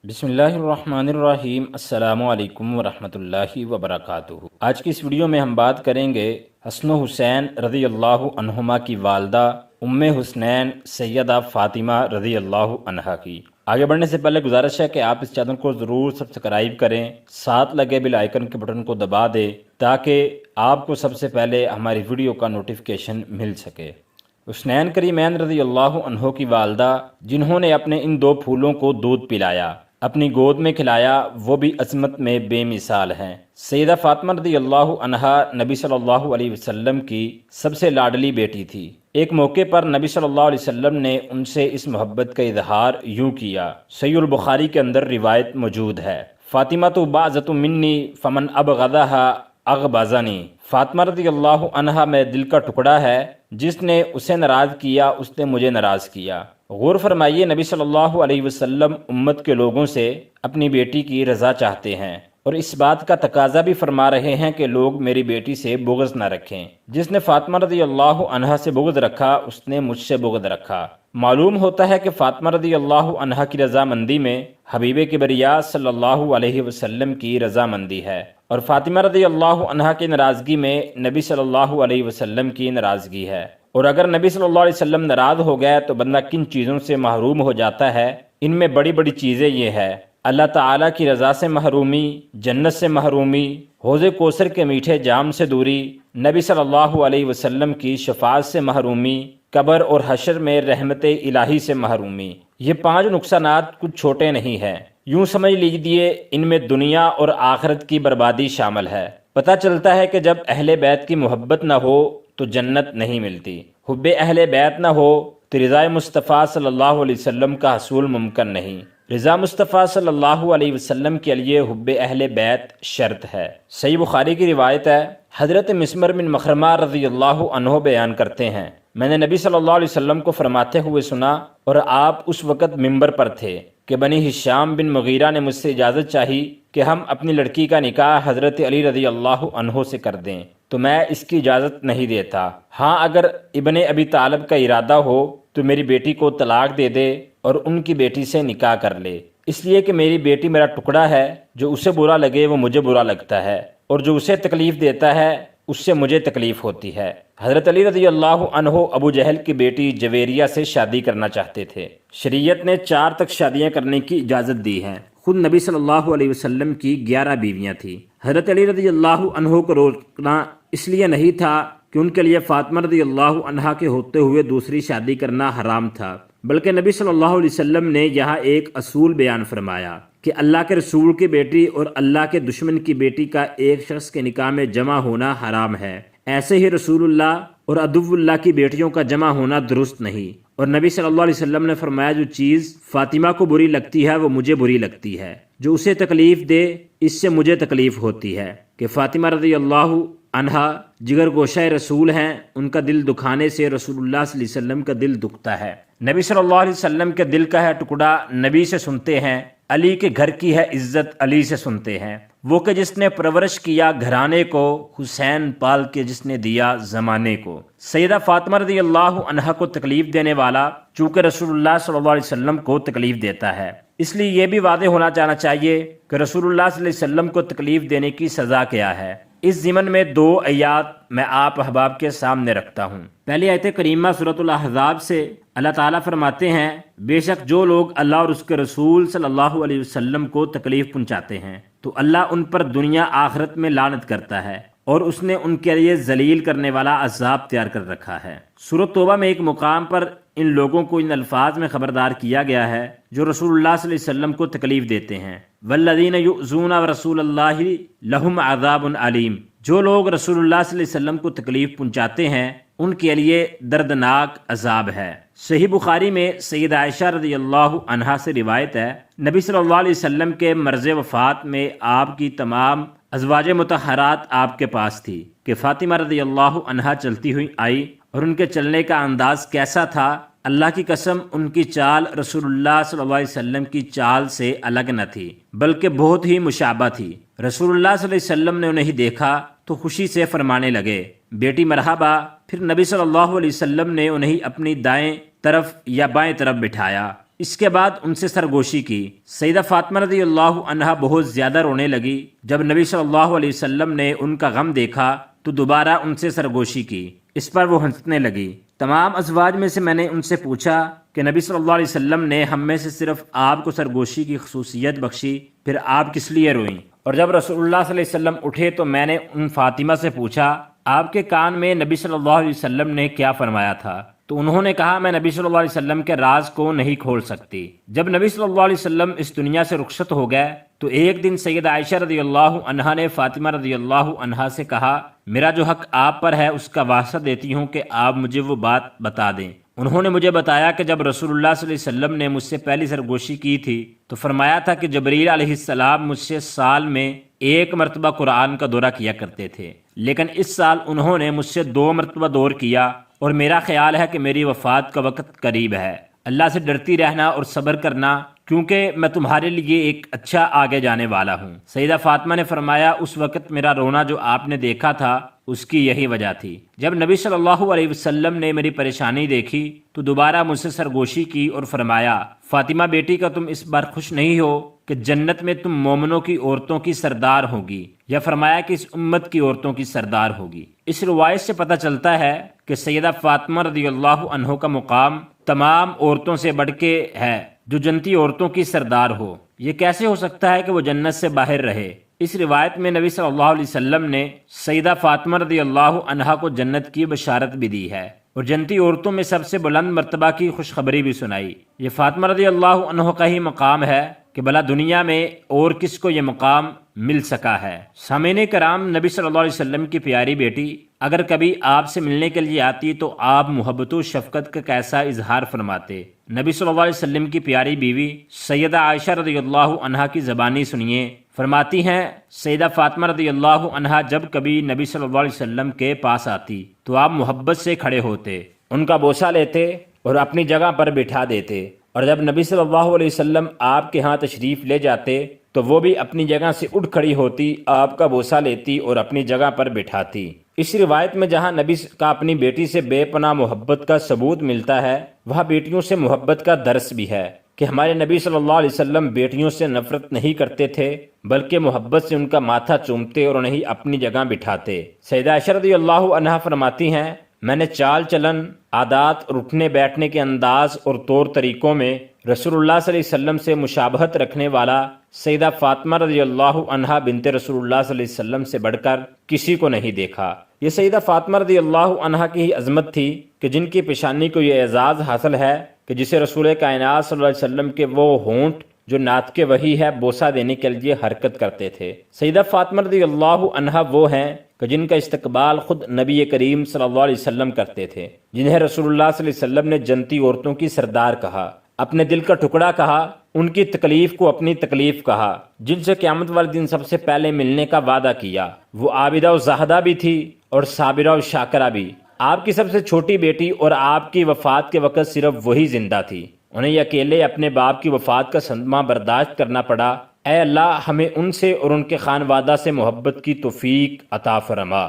بسم اللہ الرحمن الرحیم۔ السلام علیکم ورحمۃ اللہ وبرکاتہ۔ آج کی اس ویڈیو میں ہم بات کریں گے حسن و حسین رضی اللہ عنہما کی والدہ ام حسنین سیدہ فاطمہ رضی اللہ عنہا کی۔ آگے بڑھنے سے پہلے گزارش ہے کہ آپ اس چینل کو ضرور سبسکرائب کریں، ساتھ لگے بیل آئیکن کے بٹن کو دبا دیں تاکہ آپ کو سب سے پہلے ہماری ویڈیو کا نوٹیفیکیشن مل سکے۔ حسنین کریمین رضی اللہ عنہ کی والدہ جنہوں نے اپنے ان دو پھولوں کو دودھ پلایا، اپنی گود میں کھلایا، وہ بھی عظمت میں بے مثال ہیں۔ سیدہ فاطمہ رضی اللہ عنہا نبی صلی اللہ علیہ وسلم کی سب سے لاڈلی بیٹی تھی۔ ایک موقع پر نبی صلی اللہ علیہ وسلم نے ان سے اس محبت کا اظہار یوں کیا۔ صحیح البخاری کے اندر روایت موجود ہے، فاطمہ تو بعضۃ منی فمن ابغضھا اغبظنی۔ فاطمہ رضی اللہ عنہا میرے دل کا ٹکڑا ہے، جس نے اسے ناراض کیا اس نے مجھے ناراض کیا۔ غور فرمائیے، نبی صلی اللہ علیہ وسلم امت کے لوگوں سے اپنی بیٹی کی رضا چاہتے ہیں اور اس بات کا تقاضا بھی فرما رہے ہیں کہ لوگ میری بیٹی سے بغض نہ رکھیں۔ جس نے فاطمہ رضی اللہ عنہا سے بغض رکھا اس نے مجھ سے بغض رکھا۔ معلوم ہوتا ہے کہ فاطمہ رضی اللہ عنہا کی رضامندی میں حبیب کبریا صلی اللہ علیہ وسلم کی رضامندی ہے، اور فاطمہ رضی اللہ عنہا کی ناراضگی میں نبی صلی اللہ علیہ وسلم کی ناراضگی ہے۔ اور اگر نبی صلی اللہ علیہ وسلم ناراض ہو گئے تو بندہ کن چیزوں سے محروم ہو جاتا ہے؟ ان میں بڑی بڑی چیزیں یہ ہے: اللہ تعالیٰ کی رضا سے محرومی، جنت سے محرومی، حوض کوثر کے میٹھے جام سے دوری، نبی صلی اللہ علیہ وسلم کی شفاعت سے محرومی، قبر اور حشر میں رحمت الہی سے محرومی۔ یہ 5 نقصانات کچھ چھوٹے نہیں ہیں، یوں سمجھ لیجیے ان میں دنیا اور آخرت کی بربادی شامل ہے۔ پتہ چلتا ہے کہ جب اہل بیت کی محبت نہ ہو تو جنت نہیں ملتی، حب اہل بیت نہ ہو تو رضا مصطفیٰ صلی اللہ علیہ وسلم کا حصول ممکن نہیں۔ رضا مصطفیٰ صلی اللہ علیہ وسلم کے لیے حب اہل بیت شرط ہے۔ صحیح بخاری کی روایت ہے، حضرت مسمر بن مخرمہ رضی اللہ عنہ بیان کرتے ہیں، میں نے نبی صلی اللہ علیہ وسلم کو فرماتے ہوئے سنا اور آپ اس وقت منبر پر تھے کہ بنی ہشام بن مغیرہ نے مجھ سے اجازت چاہی کہ ہم اپنی لڑکی کا نکاح حضرت علی رضی اللہ عنہ سے کر دیں، تو میں اس کی اجازت نہیں دیتا۔ ہاں، اگر ابن ابی طالب کا ارادہ ہو تو میری بیٹی کو طلاق دے دے اور ان کی بیٹی سے نکاح کر لے، اس لیے کہ میری بیٹی میرا ٹکڑا ہے، جو اسے برا لگے وہ مجھے برا لگتا ہے، اور جو اسے تکلیف دیتا ہے اس سے مجھے تکلیف ہوتی ہے۔ حضرت علی رضی اللہ عنہ ابو جہل کی بیٹی جویریہ سے شادی کرنا چاہتے تھے۔ شریعت نے 4 تک شادیاں کرنے کی اجازت دی ہے۔ خود نبی صلی اللہ علیہ وسلم کی 11 بیویاں تھیں۔ حضرت علی رضی اللہ عنہ کو روکنا اس لیے نہیں تھا کہ ان کے لیے فاطمہ رضی اللہ عنہا کے ہوتے ہوئے دوسری شادی کرنا حرام تھا، بلکہ نبی صلی اللہ علیہ وسلم نے یہاں ایک اصول بیان فرمایا کہ اللہ کے رسول کی بیٹی اور اللہ کے دشمن کی بیٹی کا ایک شخص کے نکاح میں جمع ہونا حرام ہے۔ ایسے ہی رسول اللہ اور عدو اللہ کی بیٹیوں کا جمع ہونا درست نہیں، اور نبی صلی اللہ علیہ وسلم نے فرمایا جو چیز فاطمہ کو بری لگتی ہے وہ مجھے بری لگتی ہے، جو اسے تکلیف دے اس سے مجھے تکلیف ہوتی ہے۔ کہ فاطمہ رضی اللہ عنہا جگر گوشہ رسول ہیں، ان کا دل دکھانے سے رسول اللہ صلی اللہ علیہ وسلم کا دل دکھتا ہے۔ نبی صلی اللہ علیہ وسلم کے دل کا ہے ٹکڑا نبی سے سنتے ہیں، علی کے گھر کی ہے عزت علی سے سنتے ہیں۔ وہ کہ جس نے پرورش کیا گھرانے کو، حسین پال کے جس نے دیا زمانے کو۔ سیدہ فاطمہ رضی اللہ عنہا کو تکلیف دینے والا چونکہ رسول اللہ صلی اللہ علیہ وسلم کو تکلیف دیتا ہے، اس لیے یہ بھی واضح ہونا چاہنا چاہیے کہ رسول اللہ صلی اللہ علیہ وسلم کو تکلیف دینے کی سزا کیا ہے۔ اس ضمن میں 2 آیات میں آپ احباب کے سامنے رکھتا ہوں۔ پہلی آیت کریمہ سورۃ الاحزاب سے اللہ تعالیٰ فرماتے ہیں، بے شک جو لوگ اللہ اور اس کے رسول صلی اللہ علیہ وسلم کو تکلیف پہنچاتے ہیں تو اللہ ان پر دنیا آخرت میں لعنت کرتا ہے، اور اس نے ان کے لیے ذلیل کرنے والا عذاب تیار کر رکھا ہے۔ سورۃ توبہ میں ایک مقام پر ان لوگوں کو ان الفاظ میں خبردار کیا گیا ہے جو رسول اللہ صلی اللہ علیہ وسلم کو تکلیف دیتے ہیں، والذین یؤذون رسول اللہ لہم عذاب علیم۔ جو لوگ رسول اللہ صلی اللہ علیہ وسلم کو تکلیف پہنچاتے ہیں ان کے لیے دردناک عذاب ہے۔ صحیح بخاری میں سیدہ عائشہ رضی اللہ عنہا سے روایت ہے، نبی صلی اللہ علیہ وسلم کے مرض وفات میں آپ کی تمام ازواج مطہرات آپ کے پاس تھی کہ فاطمہ رضی اللہ عنہا چلتی ہوئی آئی، اور ان کے چلنے کا انداز کیسا تھا، اللہ کی قسم ان کی چال رسول اللہ صلی اللہ علیہ وسلم کی چال سے الگ نہ تھی بلکہ بہت ہی مشابہ تھی۔ رسول اللہ صلی اللہ علیہ وسلم نے انہیں دیکھا تو خوشی سے فرمانے لگے، بیٹی مرحبا۔ پھر نبی صلی اللہ علیہ وسلم نے انہیں اپنی دائیں طرف یا بائیں طرف بٹھایا اس کے بعد ان سے سرگوشی کی۔ سیدہ فاطمہ رضی اللہ عنہا بہت زیادہ رونے لگی۔ جب نبی صلی اللہ علیہ وسلم نے ان کا غم دیکھا تو دوبارہ ان سے سرگوشی کی۔ اس پر وہ ہنسنے لگی۔ تمام ازواج میں سے میں نے ان سے پوچھا کہ نبی صلی اللہ علیہ وسلم نے ہم میں سے صرف آپ کو سرگوشی کی خصوصیت بخشی، پھر آپ کس لیے روئیں؟ اور جب رسول اللہ صلی اللہ علیہ وسلم اٹھے تو میں نے ان فاطمہ سے پوچھا آپ کے کان میں نبی صلی اللہ علیہ وسلم نے کیا فرمایا تھا؟ تو انہوں نے کہا میں نبی صلی اللہ علیہ وسلم کے راز کو نہیں کھول سکتی۔ جب نبی صلی اللہ علیہ وسلم اس دنیا سے رخصت ہو گئے تو ایک دن سیدہ عائشہ رضی اللہ عنہا نے فاطمہ رضی اللہ عنہا سے کہا میرا جو حق آپ پر ہے اس کا واسطہ دیتی ہوں کہ آپ مجھے وہ بات بتا دیں۔ انہوں نے مجھے بتایا کہ جب رسول اللہ صلی اللہ علیہ وسلم نے مجھ سے پہلی سرگوشی کی تھی تو فرمایا تھا کہ جبریل علیہ السلام مجھ سے سال میں 1 مرتبہ قرآن کا دورہ کیا کرتے تھے، لیکن اس سال انہوں نے مجھ سے 2 مرتبہ دور کیا، اور میرا خیال ہے کہ میری وفات کا وقت قریب ہے۔ اللہ سے ڈرتی رہنا اور صبر کرنا، کیونکہ میں تمہارے لیے ایک اچھا آگے جانے والا ہوں۔ سیدہ فاطمہ نے فرمایا اس وقت میرا رونا جو آپ نے دیکھا تھا اس کی یہی وجہ تھی۔ جب نبی صلی اللہ علیہ وسلم نے میری پریشانی دیکھی تو دوبارہ مجھ سے سرگوشی کی اور فرمایا فاطمہ بیٹی کا تم اس بار خوش نہیں ہو کہ جنت میں تم مومنوں کی عورتوں کی سردار ہوگی، یا فرمایا کہ اس امت کی عورتوں کی سردار ہوگی۔ اس روایت سے پتہ چلتا ہے کہ سیدہ فاطمہ رضی اللہ عنہ کا مقام تمام عورتوں سے بڑھ کے ہے جو جنتی عورتوں کی سردار ہو۔ یہ کیسے ہو سکتا ہے کہ وہ جنت سے باہر رہے؟ اس روایت میں نبی صلی اللہ علیہ وسلم نے سیدہ فاطمہ رضی اللہ عنہا کو جنت کی بشارت بھی دی ہے اور جنتی عورتوں میں سب سے بلند مرتبہ کی خوشخبری بھی سنائی۔ یہ فاطمہ رضی اللہ عنہ کا ہی مقام ہے کہ بھلا دنیا میں اور کس کو یہ مقام مل سکا ہے۔ سامعین کرام، نبی صلی اللہ علیہ وسلم کی پیاری بیٹی اگر کبھی آپ سے ملنے کے لیے آتی تو آپ محبت و شفقت کا کیسا اظہار فرماتے۔ نبی صلی اللہ علیہ وسلم کی پیاری بیوی سیدہ عائشہ رضی اللہ عنہا کی زبانی سنیے، فرماتی ہیں سیدہ فاطمہ رضی اللہ عنہا جب کبھی نبی صلی اللہ علیہ وسلم کے پاس آتی تو آپ محبت سے کھڑے ہوتے، ان کا بوسہ لیتے اور اپنی جگہ پر بٹھا دیتے، اور جب نبی صلی اللہ علیہ وسلم آپ کے ہاں تشریف لے جاتے تو وہ بھی اپنی جگہ سے اٹھ کھڑی ہوتی، آپ کا بوسہ لیتی اور اپنی جگہ پر بٹھاتی۔ اس روایت میں جہاں نبی کا اپنی بیٹی سے بے پناہ محبت کا ثبوت ملتا ہے، وہاں بیٹیوں سے محبت کا درس بھی ہے کہ ہمارے نبی صلی اللہ علیہ وسلم بیٹیوں سے نفرت نہیں کرتے تھے، بلکہ محبت سے ان کا ماتھا چومتے اور انہیں اپنی جگہ بٹھاتے۔ سیدہ عائشہ رضی اللہ عنہا فرماتی ہیں میں نے چال چلن، عادات اور اٹھنے بیٹھنے کے انداز اور طور طریقوں میں رسول اللہ صلی اللہ علیہ وسلم سے مشابہت رکھنے والا سیدہ فاطمہ رضی اللہ عنہا بنت رسول اللہ صلی اللہ علیہ وسلم سے بڑھ کر کسی کو نہیں دیکھا۔ یہ سیدہ فاطمہ رضی اللہ عنہا کی ہی عظمت تھی کہ جن کی پیشانی کو یہ اعزاز حاصل ہے کہ جسے رسول کائنات صلی اللہ علیہ وسلم کے وہ ہونٹ جو نعت کے وحی ہے بوسہ دینے کے لیے حرکت کرتے تھے۔ سیدہ فاطمہ رضی اللہ عنہا وہ ہیں کہ جن کا استقبال خود نبی کریم صلی اللہ علیہ وسلم کرتے تھے، جنہیں رسول اللہ صلی اللہ علیہ وسلم نے جنتی عورتوں کی سردار کہا، اپنے دل کا ٹکڑا کہا، ان کی تکلیف کو اپنی تکلیف کہا، جن سے قیامت والے دن سب سے پہلے ملنے کا وعدہ کیا۔ وہ عابدہ و زاہدہ بھی تھی اور صابرہ و شاکرہ بھی۔ آپ کی سب سے چھوٹی بیٹی اور آپ کی وفات کے وقت صرف وہی زندہ تھی، انہیں اکیلے اپنے باپ کی وفات کا صدمہ برداشت کرنا پڑا۔ اے اللہ ہمیں ان سے اور ان کے خانوادہ سے محبت کی توفیق عطا فرما۔